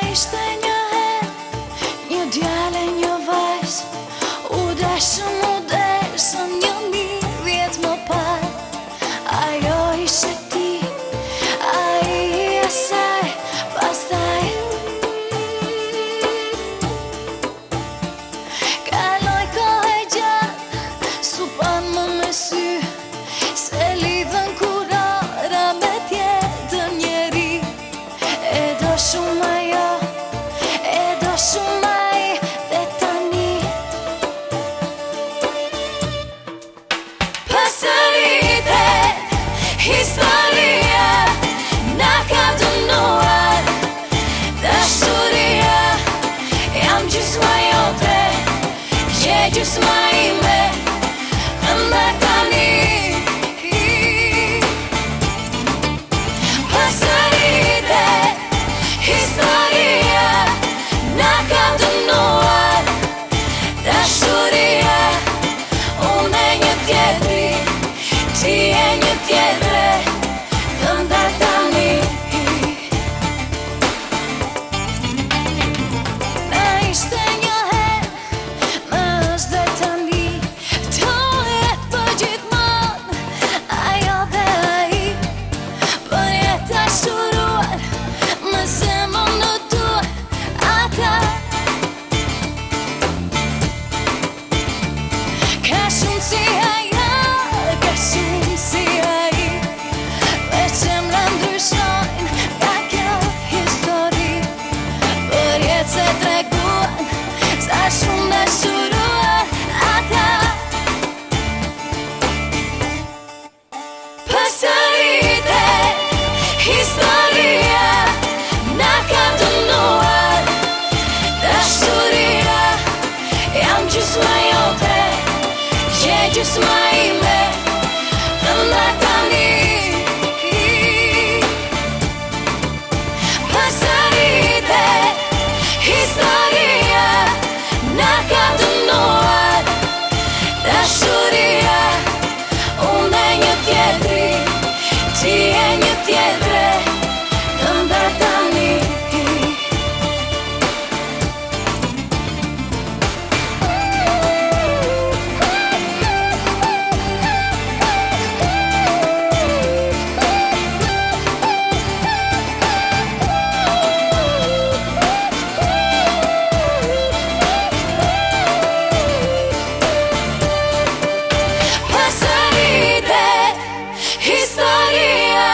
Ishte një herë, një djale, një vajzë, u deshëm një mirë vjet më parë. Ajo ishe ti, ai I asaj, pastaj kaloj kohë e gjatë, supan më me sy, se lidhën kurora me tjetër njeri. E do shumë ajo, shumë ai dhe tani pasërite, historia na ka dënuar. Dashuria jam gjysma jote, je gjysma ime, dhe tani pasërite, historia na ka dënuar. Dashuria, unë e një tjetri, ti e një tjetre, të ndar tani. Na ishte një herë, më është dhe tani, to jetë për gjithmonë, ajo dhe ai, për jetë dashuruar, më zemën në duar ata. Ka shumë si ajo, ka shumë si ai, veç emra ndryshojnë nga kjo histori. Për jetë se treguan, sa shumë dashuruar ata. Pasërite, historia na ka dënuar. Dashuria, jam gjysma jote, je gjysma ime, të ndar tani. Pasërite, historia na ka dënuar. Dashuria, unë e një tjetri, ti e një tjetre, të ndar tani. Pasërite, historia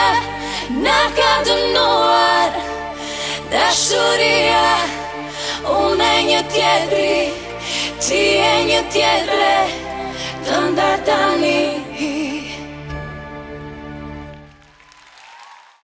na ka dënuar. Dashuria, unë e një tjetri, ti e një tjetre, të ndar tani.